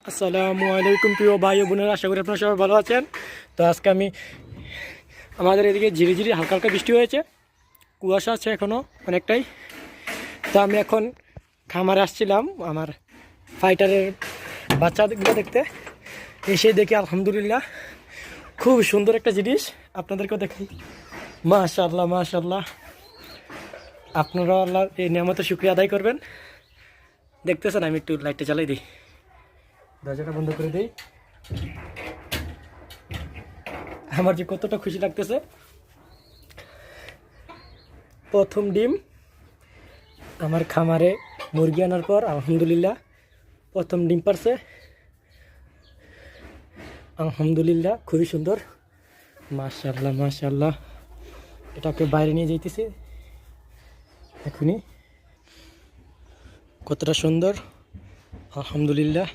আসসালামু আলাইকুম প্রিয় ভাই ও বোনেরা, আশা করি আপনারা সবাই ভালো আছেন। তো আজকে আমাদের এদিকে ঝিরিঝিরি হালকা হালকা বৃষ্টি হয়েছে, কুয়াশা আছে এখনও অনেকটাই। তো আমি এখন খামারে আসছিলাম আমার ফাইটারের বাচ্চাগুলো দেখতে। এসে দেখি আলহামদুলিল্লাহ খুব সুন্দর একটা জিনিস, আপনাদেরকেও দেখাই। মাশাআল্লাহ মাশাআল্লাহ, আপনারা আল্লাহর এই নিয়ামতের শুকরিয়া আদায় করবেন। দেখতেছেন, আমি একটু লাইটটা জ্বালাই দিই, দরজাটা বন্ধ করে দিই। আমার যে কতটা খুশি লাগতেছে। প্রথম ডিম আমার খামারে মুরগি আনার পর আলহামদুলিল্লাহ প্রথম ডিম পারছে। আলহামদুলিল্লাহ খুবই সুন্দর, মাশাআল্লাহ মাশাআল্লাহ। এটাকে বাইরে নিয়ে যাইতেছি এখনই, কতটা সুন্দর আলহামদুলিল্লাহ।